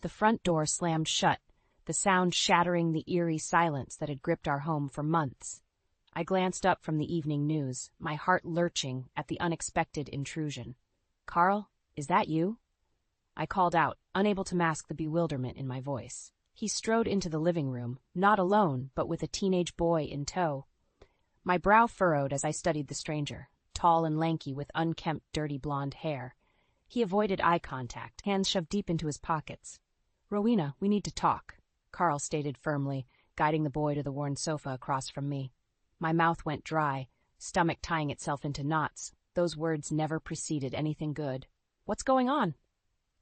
The front door slammed shut, the sound shattering the eerie silence that had gripped our home for months. I glanced up from the evening news, my heart lurching at the unexpected intrusion. "Carl, is that you?" I called out, unable to mask the bewilderment in my voice. He strode into the living room, not alone, but with a teenage boy in tow. My brow furrowed as I studied the stranger, tall and lanky with unkempt, dirty blonde hair. He avoided eye contact, hands shoved deep into his pockets. "Rowena, we need to talk," Carl stated firmly, guiding the boy to the worn sofa across from me. My mouth went dry, stomach tying itself into knots. Those words never preceded anything good. "What's going on?"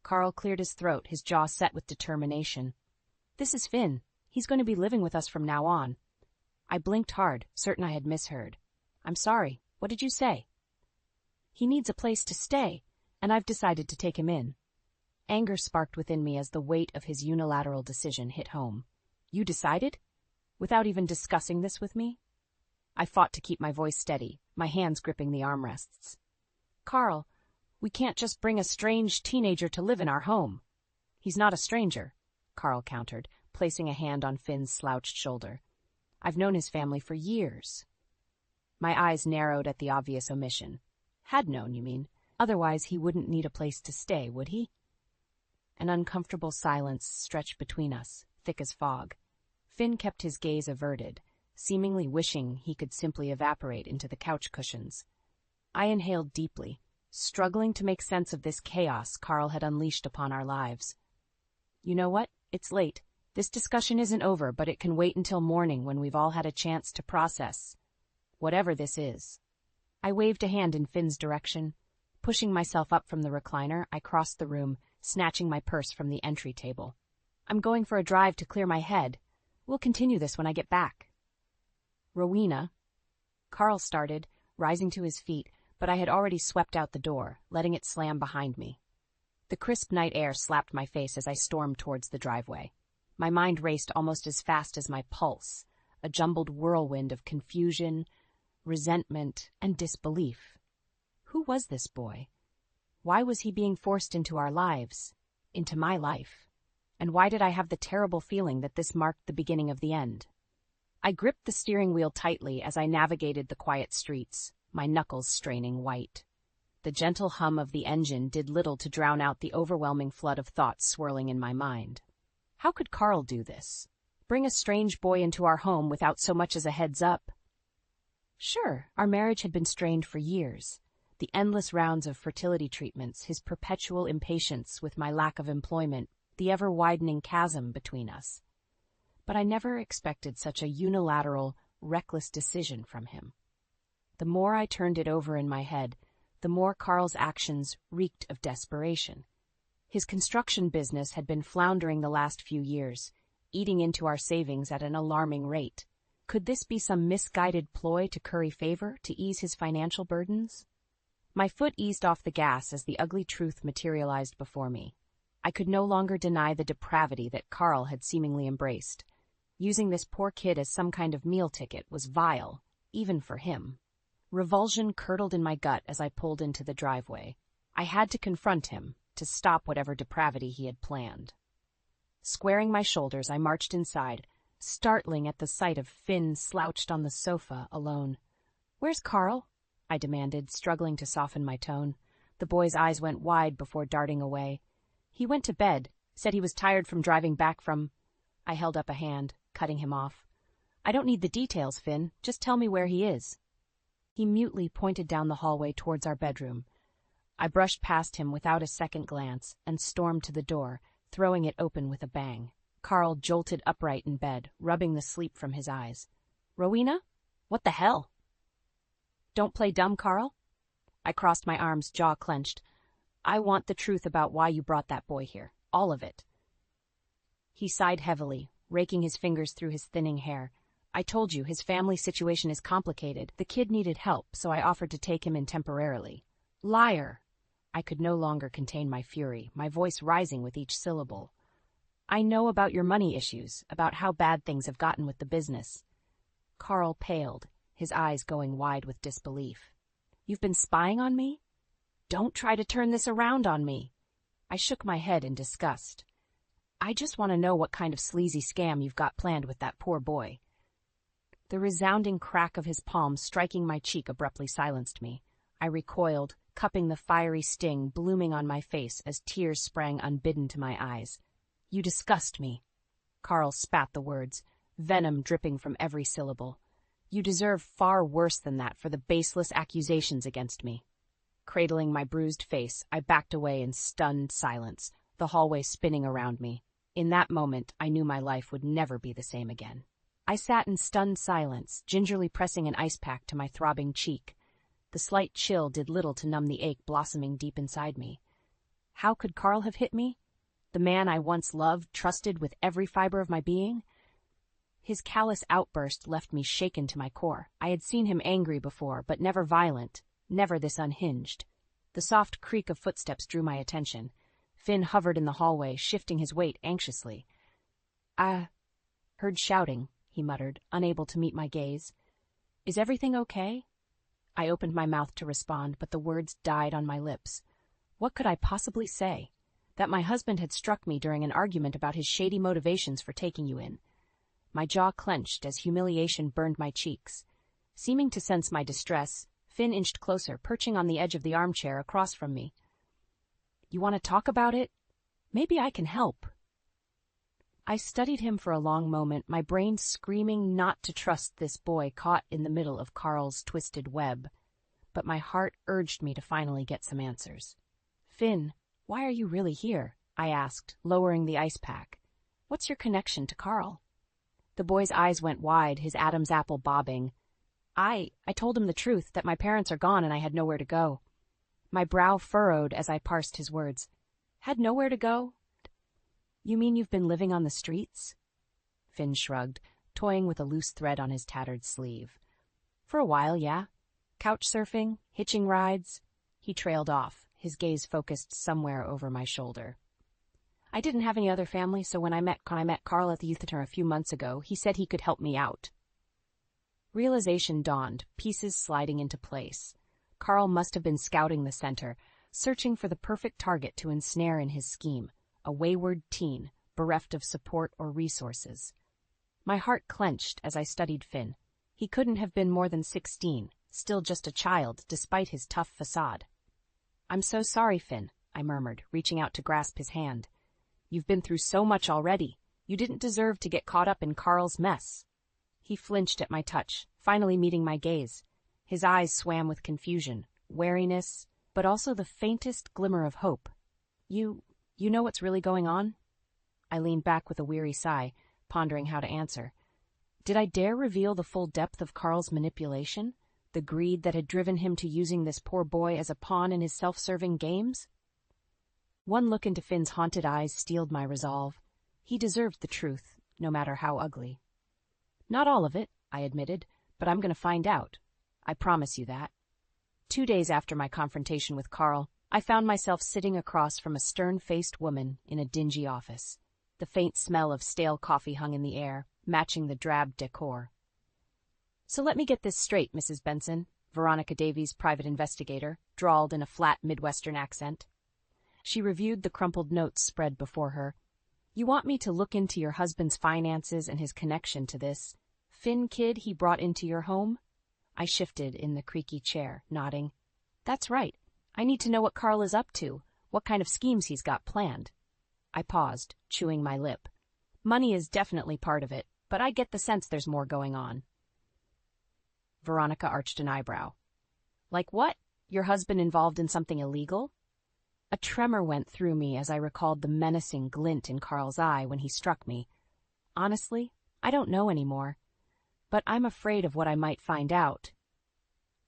Carl cleared his throat, his jaw set with determination. "This is Finn. He's going to be living with us from now on." I blinked hard, certain I had misheard. "I'm sorry. What did you say?" "He needs a place to stay, and I've decided to take him in." Anger sparked within me as the weight of his unilateral decision hit home. "You decided? Without even discussing this with me?" I fought to keep my voice steady, my hands gripping the armrests. "Carl, we can't just bring a strange teenager to live in our home." "He's not a stranger," Carl countered, placing a hand on Finn's slouched shoulder. "I've known his family for years." My eyes narrowed at the obvious omission. "Had known, you mean? Otherwise he wouldn't need a place to stay, would he?" An uncomfortable silence stretched between us, thick as fog. Finn kept his gaze averted, seemingly wishing he could simply evaporate into the couch cushions. I inhaled deeply, struggling to make sense of this chaos Carl had unleashed upon our lives. "You know what? It's late. This discussion isn't over, but it can wait until morning when we've all had a chance to process whatever this is." I waved a hand in Finn's direction. Pushing myself up from the recliner, I crossed the room, snatching my purse from the entry table. "I'm going for a drive to clear my head. We'll continue this when I get back." "Rowena," Carl started, rising to his feet, but I had already swept out the door, letting it slam behind me. The crisp night air slapped my face as I stormed towards the driveway. My mind raced almost as fast as my pulse, a jumbled whirlwind of confusion, resentment, and disbelief. Who was this boy? Why was he being forced into our lives, into my life? And why did I have the terrible feeling that this marked the beginning of the end? I gripped the steering wheel tightly as I navigated the quiet streets, my knuckles straining white. The gentle hum of the engine did little to drown out the overwhelming flood of thoughts swirling in my mind. How could Carl do this? Bring a strange boy into our home without so much as a heads up? Sure, our marriage had been strained for years. The endless rounds of fertility treatments, his perpetual impatience with my lack of employment, the ever-widening chasm between us. But I never expected such a unilateral, reckless decision from him. The more I turned it over in my head, the more Carl's actions reeked of desperation. His construction business had been floundering the last few years, eating into our savings at an alarming rate. Could this be some misguided ploy to curry favor, to ease his financial burdens? My foot eased off the gas as the ugly truth materialized before me. I could no longer deny the depravity that Carl had seemingly embraced. Using this poor kid as some kind of meal ticket was vile, even for him. Revulsion curdled in my gut as I pulled into the driveway. I had to confront him, to stop whatever depravity he had planned. Squaring my shoulders, I marched inside, startling at the sight of Finn slouched on the sofa, alone. "Where's Carl?" I demanded, struggling to soften my tone. The boy's eyes went wide before darting away. "He went to bed, said he was tired from driving back from—" I held up a hand, cutting him off. "I don't need the details, Finn. Just tell me where he is." He mutely pointed down the hallway towards our bedroom. I brushed past him without a second glance and stormed to the door, throwing it open with a bang. Carl jolted upright in bed, rubbing the sleep from his eyes. "Rowena? What the hell?" "Don't play dumb, Carl." I crossed my arms, jaw clenched. "I want the truth about why you brought that boy here. All of it." He sighed heavily, raking his fingers through his thinning hair. "I told you, his family situation is complicated. The kid needed help, so I offered to take him in temporarily." "Liar!" I could no longer contain my fury, my voice rising with each syllable. "I know about your money issues, about how bad things have gotten with the business." Carl paled, his eyes going wide with disbelief. "You've been spying on me? Don't try to turn this around on me." I shook my head in disgust. I just want to know what kind of sleazy scam you've got planned with that poor boy. The resounding crack of his palm striking my cheek abruptly silenced me. I recoiled, cupping the fiery sting blooming on my face as tears sprang unbidden to my eyes. You disgust me. Carl spat the words, venom dripping from every syllable. You deserve far worse than that for the baseless accusations against me. Cradling my bruised face, I backed away in stunned silence, the hallway spinning around me. In that moment, I knew my life would never be the same again. I sat in stunned silence, gingerly pressing an ice pack to my throbbing cheek. The slight chill did little to numb the ache blossoming deep inside me. How could Carl have hit me? The man I once loved, trusted with every fiber of my being? His callous outburst left me shaken to my core. I had seen him angry before, but never violent, never this unhinged. The soft creak of footsteps drew my attention. Finn hovered in the hallway, shifting his weight anxiously. "I heard shouting," he muttered, unable to meet my gaze. "Is everything okay?" I opened my mouth to respond, but the words died on my lips. What could I possibly say? That my husband had struck me during an argument about his shady motivations for taking you in. My jaw clenched as humiliation burned my cheeks. Seeming to sense my distress, Finn inched closer, perching on the edge of the armchair across from me. "You want to talk about it? Maybe I can help." I studied him for a long moment, my brain screaming not to trust this boy caught in the middle of Carl's twisted web. But my heart urged me to finally get some answers. "Finn, why are you really here?" I asked, lowering the ice pack. "What's your connection to Carl?" The boy's eyes went wide, his Adam's apple bobbing. I told him the truth, that my parents are gone and I had nowhere to go. My brow furrowed as I parsed his words. "Had nowhere to go? You mean you've been living on the streets?" Finn shrugged, toying with a loose thread on his tattered sleeve. "For a while, yeah. Couch surfing, hitching rides." He trailed off, his gaze focused somewhere over my shoulder. "I didn't have any other family, so when I met Carl at the youth center a few months ago, he said he could help me out." Realization dawned, pieces sliding into place. Carl must have been scouting the center, searching for the perfect target to ensnare in his scheme, a wayward teen, bereft of support or resources. My heart clenched as I studied Finn. He couldn't have been more than 16, still just a child, despite his tough facade. "I'm so sorry, Finn," I murmured, reaching out to grasp his hand. "You've been through so much already. You didn't deserve to get caught up in Carl's mess." He flinched at my touch, finally meeting my gaze. His eyes swam with confusion, wariness, but also the faintest glimmer of hope. You know what's really going on?" I leaned back with a weary sigh, pondering how to answer. Did I dare reveal the full depth of Carl's manipulation, the greed that had driven him to using this poor boy as a pawn in his self-serving games? One look into Finn's haunted eyes steeled my resolve. He deserved the truth, no matter how ugly. "Not all of it," I admitted, "but I'm going to find out. I promise you that." 2 days after my confrontation with Carl, I found myself sitting across from a stern-faced woman in a dingy office. The faint smell of stale coffee hung in the air, matching the drab decor. "So let me get this straight, Mrs. Benson," Veronica Davies, private investigator, drawled in a flat Midwestern accent. She reviewed the crumpled notes spread before her. "You want me to look into your husband's finances and his connection to this Finn kid he brought into your home?" I shifted in the creaky chair, nodding. "That's right. I need to know what Carl is up to, what kind of schemes he's got planned." I paused, chewing my lip. Money is definitely part of it, but I get the sense there's more going on. Veronica arched an eyebrow. "Like what? Your husband involved in something illegal?" A tremor went through me as I recalled the menacing glint in Carl's eye when he struck me. Honestly, I don't know anymore. But I'm afraid of what I might find out.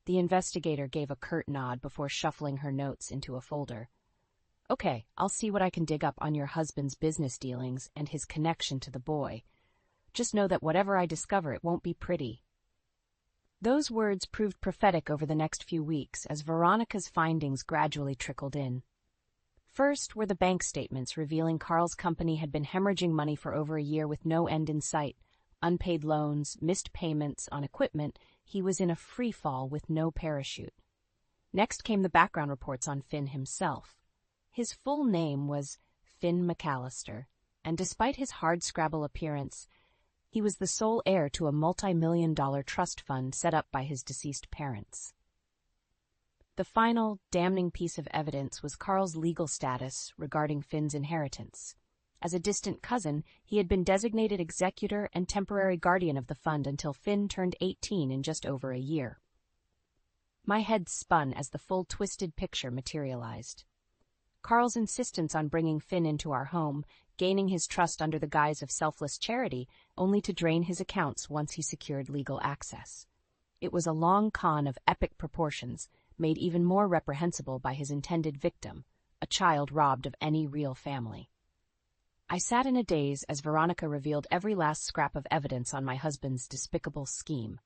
The investigator gave a curt nod before shuffling her notes into a folder. "Okay, I'll see what I can dig up on your husband's business dealings and his connection to the boy. Just know that whatever I discover, it won't be pretty." Those words proved prophetic over the next few weeks as Veronica's findings gradually trickled in. First were the bank statements revealing Carl's company had been hemorrhaging money for over a year with no end in sight. Unpaid loans, missed payments on equipment, he was in a free fall with no parachute. Next came the background reports on Finn himself. His full name was Finn McAllister. and despite his hardscrabble appearance, he was the sole heir to a multi-million-dollar trust fund set up by his deceased parents. The final, damning piece of evidence was Carl's legal status regarding Finn's inheritance. As a distant cousin, he had been designated executor and temporary guardian of the fund until Finn turned 18 in just over a year. My head spun as the full twisted picture materialized. Carl's insistence on bringing Finn into our home, gaining his trust under the guise of selfless charity, only to drain his accounts once he secured legal access. It was a long con of epic proportions, made even more reprehensible by his intended victim, a child robbed of any real family. I sat in a daze as Veronica revealed every last scrap of evidence on my husband's despicable scheme.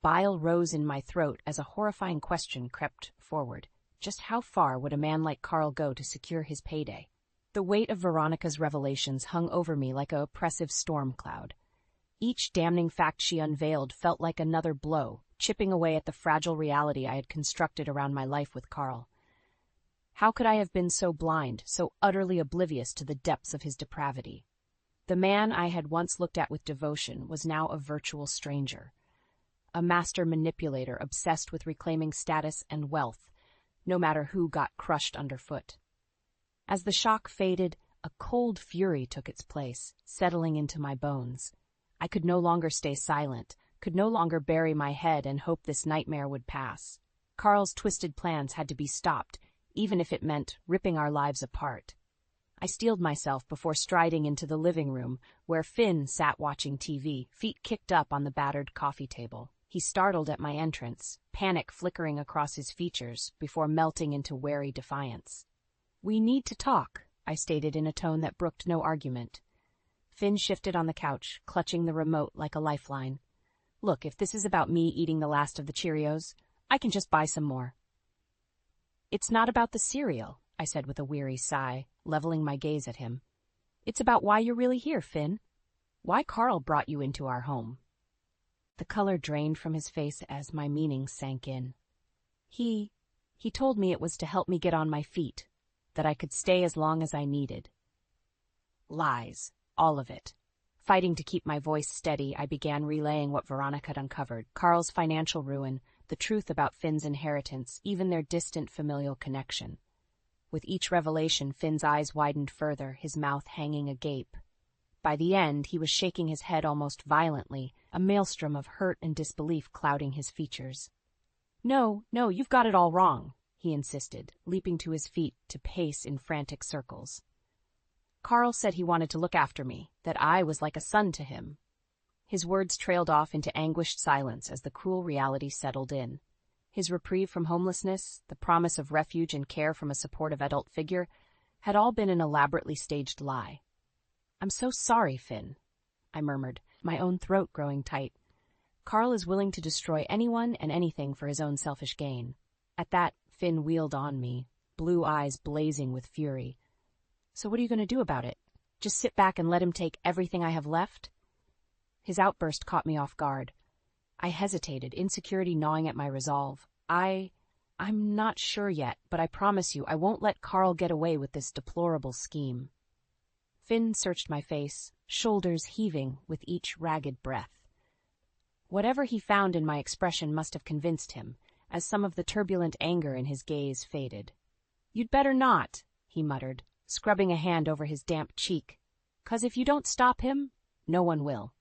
Bile rose in my throat as a horrifying question crept forward. Just how far would a man like Carl go to secure his payday? The weight of Veronica's revelations hung over me like an oppressive storm cloud. Each damning fact she unveiled felt like another blow, chipping away at the fragile reality I had constructed around my life with Carl. How could I have been so blind, so utterly oblivious to the depths of his depravity? The man I had once looked at with devotion was now a virtual stranger. A master manipulator obsessed with reclaiming status and wealth, no matter who got crushed underfoot. As the shock faded, a cold fury took its place, settling into my bones. I could no longer stay silent, could no longer bury my head and hope this nightmare would pass. Carl's twisted plans had to be stopped, even if it meant ripping our lives apart. I steeled myself before striding into the living room, where Finn sat watching TV, feet kicked up on the battered coffee table. He startled at my entrance, panic flickering across his features before melting into wary defiance. "We need to talk," I stated in a tone that brooked no argument. Finn shifted on the couch, clutching the remote like a lifeline. "Look, if this is about me eating the last of the Cheerios, I can just buy some more." "It's not about the cereal," I said with a weary sigh, leveling my gaze at him. "It's about why you're really here, Finn. Why Carl brought you into our home." The color drained from his face as my meaning sank in. He told me it was to help me get on my feet, that I could stay as long as I needed. Lies, all of it. Fighting to keep my voice steady, I began relaying what Veronica had uncovered: Carl's financial ruin, the truth about Finn's inheritance, even their distant familial connection. With each revelation, Finn's eyes widened further, his mouth hanging agape. By the end, he was shaking his head almost violently, a maelstrom of hurt and disbelief clouding his features. No, you've got it all wrong," he insisted, leaping to his feet to pace in frantic circles. "Carl said he wanted to look after me, that I was like a son to him." His words trailed off into anguished silence as the cruel reality settled in. His reprieve from homelessness, the promise of refuge and care from a supportive adult figure, had all been an elaborately staged lie. "I'm so sorry, Finn," I murmured, my own throat growing tight. "Carl is willing to destroy anyone and anything for his own selfish gain." At that, Finn wheeled on me, blue eyes blazing with fury. "So what are you going to do about it? Just sit back and let him take everything I have left?" His outburst caught me off guard. I hesitated, insecurity gnawing at my resolve. I'm not sure yet, but I promise you I won't let Carl get away with this deplorable scheme." Finn searched my face, shoulders heaving with each ragged breath. Whatever he found in my expression must have convinced him, as some of the turbulent anger in his gaze faded. "You'd better not," he muttered, scrubbing a hand over his damp cheek. "'Cause if you don't stop him, no one will."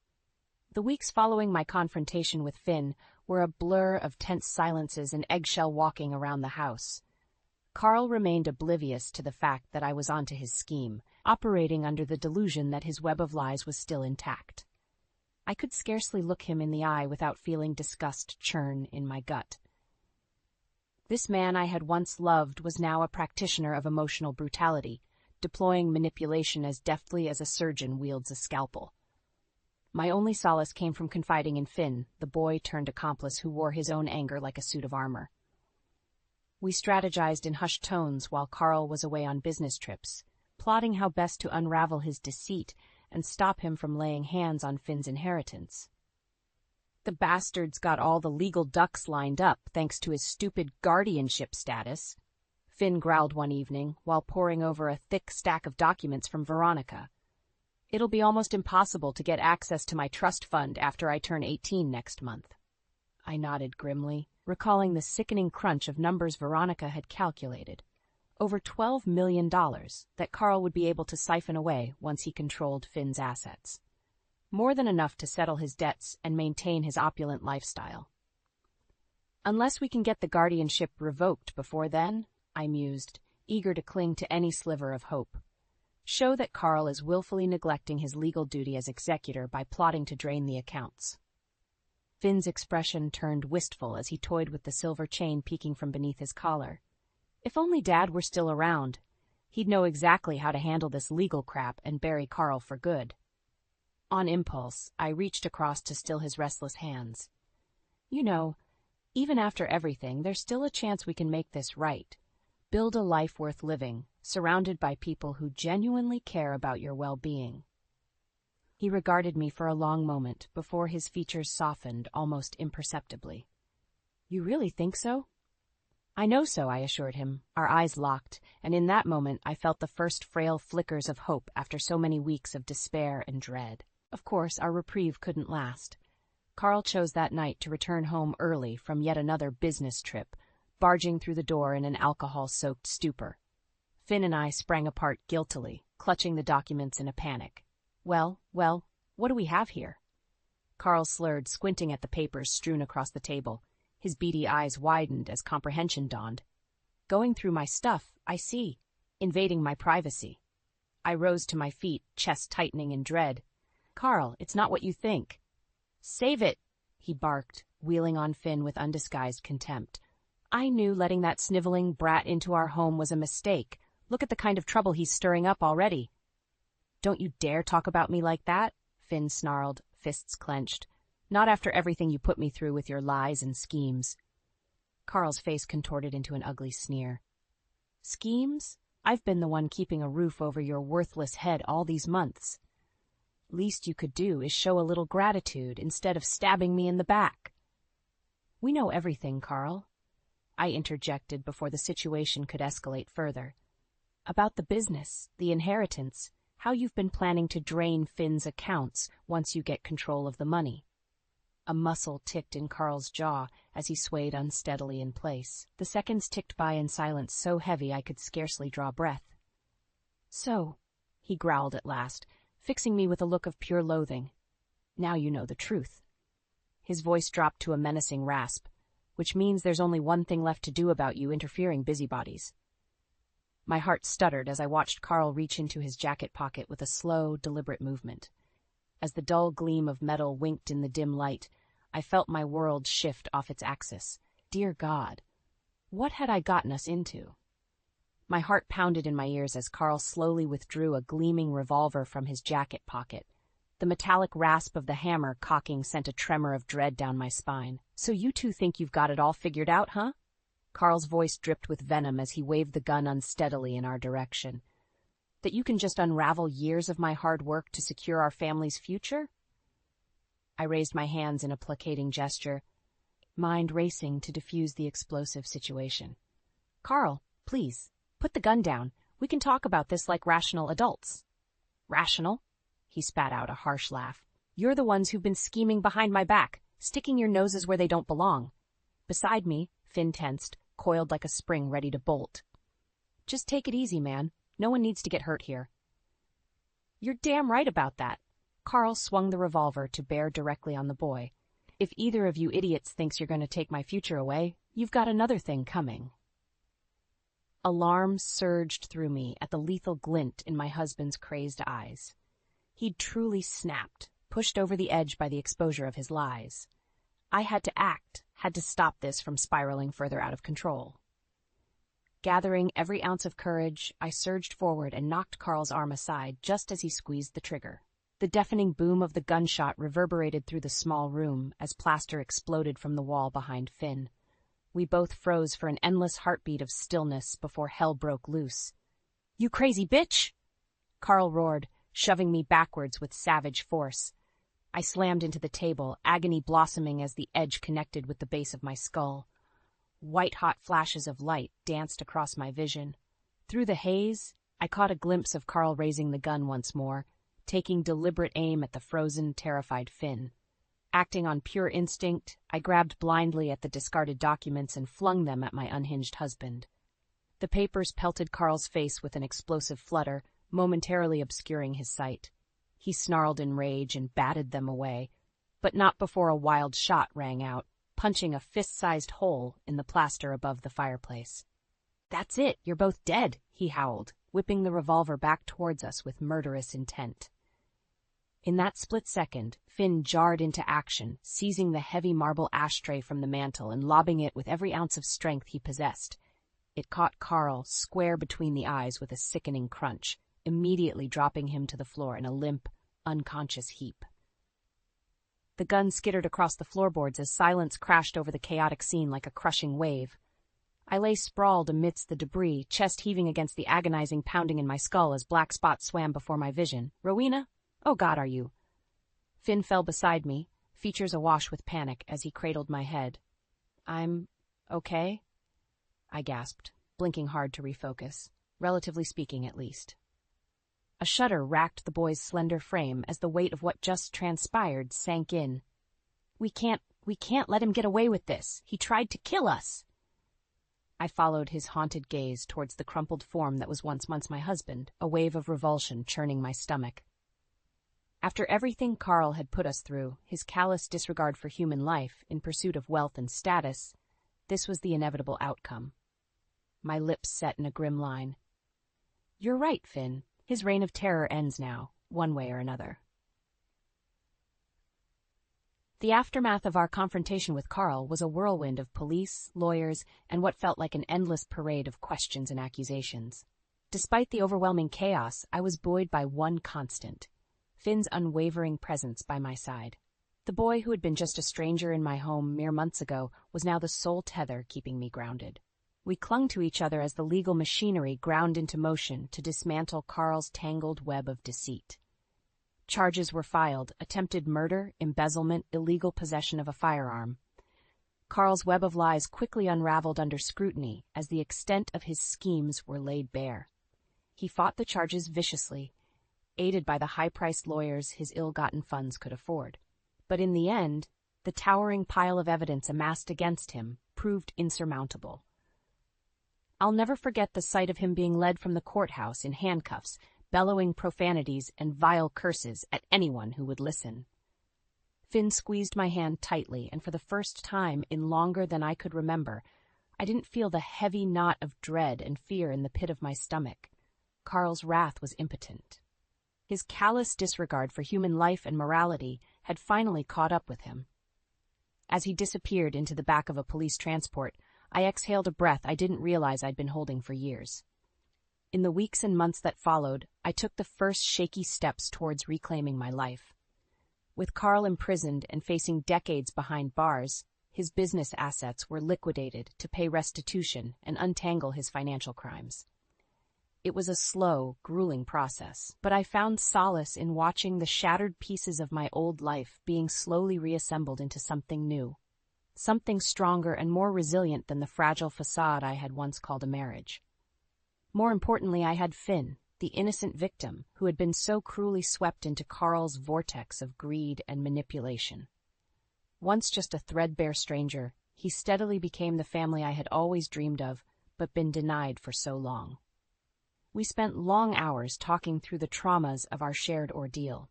The weeks following my confrontation with Finn were a blur of tense silences and eggshell walking around the house. Carl remained oblivious to the fact that I was onto his scheme, operating under the delusion that his web of lies was still intact. I could scarcely look him in the eye without feeling disgust churn in my gut. This man I had once loved was now a practitioner of emotional brutality, deploying manipulation as deftly as a surgeon wields a scalpel. My only solace came from confiding in Finn, the boy-turned-accomplice who wore his own anger like a suit of armor. We strategized in hushed tones while Carl was away on business trips, plotting how best to unravel his deceit and stop him from laying hands on Finn's inheritance. "The bastard's got all the legal ducks lined up thanks to his stupid guardianship status," Finn growled one evening while poring over a thick stack of documents from Veronica. It'll be almost impossible to get access to my trust fund after I turn 18 next month. I nodded grimly, recalling the sickening crunch of numbers Veronica had calculated. Over $12 million that Carl would be able to siphon away once he controlled Finn's assets. More than enough to settle his debts and maintain his opulent lifestyle. Unless we can get the guardianship revoked before then, I mused, eager to cling to any sliver of hope. Show that Carl is willfully neglecting his legal duty as executor by plotting to drain the accounts. Finn's expression turned wistful as he toyed with the silver chain peeking from beneath his collar. If only Dad were still around, he'd know exactly how to handle this legal crap and bury Carl for good. On impulse, I reached across to still his restless hands. You know, even after everything, there's still a chance we can make this right. Build a life worth living, surrounded by people who genuinely care about your well-being. He regarded me for a long moment before his features softened almost imperceptibly. You really think so? I know so, I assured him, our eyes locked, and in that moment I felt the first frail flickers of hope after so many weeks of despair and dread. Of course, our reprieve couldn't last. Carl chose that night to return home early from yet another business trip, barging through the door in an alcohol-soaked stupor. Finn and I sprang apart guiltily, clutching the documents in a panic. Well, what do we have here? Carl slurred, squinting at the papers strewn across the table. His beady eyes widened as comprehension dawned. Going through my stuff, I see. Invading my privacy. I rose to my feet, chest tightening in dread. Carl, it's not what you think. Save it, he barked, wheeling on Finn with undisguised contempt. I knew letting that sniveling brat into our home was a mistake. Look at the kind of trouble he's stirring up already. Don't you dare talk about me like that, Finn snarled, fists clenched. Not after everything you put me through with your lies and schemes. Carl's face contorted into an ugly sneer. Schemes? I've been the one keeping a roof over your worthless head all these months. Least you could do is show a little gratitude instead of stabbing me in the back. We know everything, Carl, I interjected before the situation could escalate further. About the business, the inheritance, how you've been planning to drain Finn's accounts once you get control of the money. A muscle ticked in Carl's jaw as he swayed unsteadily in place. The seconds ticked by in silence so heavy I could scarcely draw breath. So, he growled at last, fixing me with a look of pure loathing. Now you know the truth. His voice dropped to a menacing rasp, which means there's only one thing left to do about you interfering busybodies. My heart stuttered as I watched Carl reach into his jacket pocket with a slow, deliberate movement. As the dull gleam of metal winked in the dim light, I felt my world shift off its axis. Dear God, what had I gotten us into? My heart pounded in my ears as Carl slowly withdrew a gleaming revolver from his jacket pocket. The metallic rasp of the hammer cocking sent a tremor of dread down my spine. So you two think you've got it all figured out, huh? Carl's voice dripped with venom as he waved the gun unsteadily in our direction. That you can just unravel years of my hard work to secure our family's future? I raised my hands in a placating gesture, mind racing to defuse the explosive situation. Carl, please, put the gun down. We can talk about this like rational adults. Rational? He spat out a harsh laugh. You're the ones who've been scheming behind my back, sticking your noses where they don't belong. Beside me, Finn tensed, coiled like a spring ready to bolt. Just take it easy, man. No one needs to get hurt here. You're damn right about that. Carl swung the revolver to bear directly on the boy. If either of you idiots thinks you're going to take my future away, you've got another thing coming. Alarm surged through me at the lethal glint in my husband's crazed eyes. He'd truly snapped, pushed over the edge by the exposure of his lies. I had to act, had to stop this from spiraling further out of control. Gathering every ounce of courage, I surged forward and knocked Carl's arm aside just as he squeezed the trigger. The deafening boom of the gunshot reverberated through the small room as plaster exploded from the wall behind Finn. We both froze for an endless heartbeat of stillness before hell broke loose. You crazy bitch! Carl roared, shoving me backwards with savage force. I slammed into the table, agony blossoming as the edge connected with the base of my skull. White-hot flashes of light danced across my vision. Through the haze, I caught a glimpse of Carl raising the gun once more, taking deliberate aim at the frozen, terrified Finn. Acting on pure instinct, I grabbed blindly at the discarded documents and flung them at my unhinged husband. The papers pelted Carl's face with an explosive flutter, momentarily obscuring his sight. He snarled in rage and batted them away, but not before a wild shot rang out, punching a fist-sized hole in the plaster above the fireplace. "That's it, you're both dead," he howled, whipping the revolver back towards us with murderous intent. In that split second, Finn jarred into action, seizing the heavy marble ashtray from the mantel and lobbing it with every ounce of strength he possessed. It caught Carl square between the eyes with a sickening crunch, immediately dropping him to the floor in a limp, unconscious heap. The gun skittered across the floorboards as silence crashed over the chaotic scene like a crushing wave. I lay sprawled amidst the debris, chest heaving against the agonizing pounding in my skull as black spots swam before my vision. "Rowena? Oh God, are you?" Finn fell beside me, features awash with panic as he cradled my head. "I'm okay," I gasped, blinking hard to refocus, relatively speaking at least. A shudder racked the boy's slender frame as the weight of what just transpired sank in. We can't let him get away with this. He tried to kill us." I followed his haunted gaze towards the crumpled form that was once my husband, a wave of revulsion churning my stomach. After everything Carl had put us through, his callous disregard for human life in pursuit of wealth and status, this was the inevitable outcome. My lips set in a grim line. "You're right, Finn. His reign of terror ends now, one way or another." The aftermath of our confrontation with Carl was a whirlwind of police, lawyers, and what felt like an endless parade of questions and accusations. Despite the overwhelming chaos, I was buoyed by one constant: Finn's unwavering presence by my side. The boy who had been just a stranger in my home mere months ago was now the sole tether keeping me grounded. We clung to each other as the legal machinery ground into motion to dismantle Carl's tangled web of deceit. Charges were filed: attempted murder, embezzlement, illegal possession of a firearm. Carl's web of lies quickly unraveled under scrutiny as the extent of his schemes were laid bare. He fought the charges viciously, aided by the high-priced lawyers his ill-gotten funds could afford. But in the end, the towering pile of evidence amassed against him proved insurmountable. I'll never forget the sight of him being led from the courthouse in handcuffs, bellowing profanities and vile curses at anyone who would listen. Finn squeezed my hand tightly, and for the first time in longer than I could remember, I didn't feel the heavy knot of dread and fear in the pit of my stomach. Carl's wrath was impotent. His callous disregard for human life and morality had finally caught up with him. As he disappeared into the back of a police transport, I exhaled a breath I didn't realize I'd been holding for years. In the weeks and months that followed, I took the first shaky steps towards reclaiming my life. With Carl imprisoned and facing decades behind bars, his business assets were liquidated to pay restitution and untangle his financial crimes. It was a slow, grueling process, but I found solace in watching the shattered pieces of my old life being slowly reassembled into something new, something stronger and more resilient than the fragile facade I had once called a marriage. More importantly, I had Finn, the innocent victim who had been so cruelly swept into Carl's vortex of greed and manipulation. Once just a threadbare stranger, he steadily became the family I had always dreamed of, but been denied for so long. We spent long hours talking through the traumas of our shared ordeal.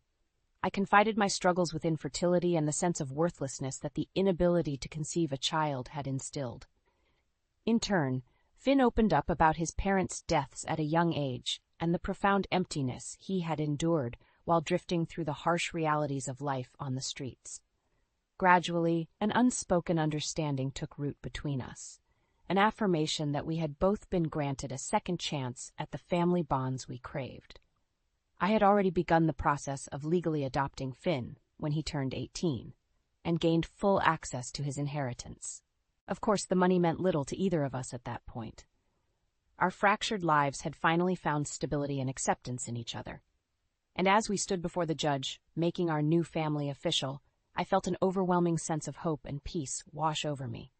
I confided my struggles with infertility and the sense of worthlessness that the inability to conceive a child had instilled. In turn, Finn opened up about his parents' deaths at a young age and the profound emptiness he had endured while drifting through the harsh realities of life on the streets. Gradually, an unspoken understanding took root between us, an affirmation that we had both been granted a second chance at the family bonds we craved. I had already begun the process of legally adopting Finn when he turned 18, and gained full access to his inheritance. Of course, the money meant little to either of us at that point. Our fractured lives had finally found stability and acceptance in each other. And as we stood before the judge, making our new family official, I felt an overwhelming sense of hope and peace wash over me.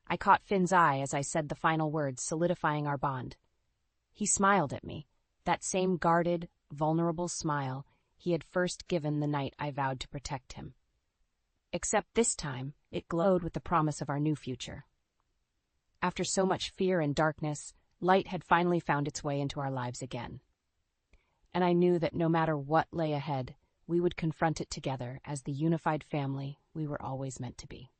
I caught Finn's eye as I said the final words, solidifying our bond. He smiled at me, that same guarded, vulnerable smile, he had first given the night I vowed to protect him. Except this time, it glowed with the promise of our new future. After so much fear and darkness, light had finally found its way into our lives again. And I knew that no matter what lay ahead, we would confront it together as the unified family we were always meant to be.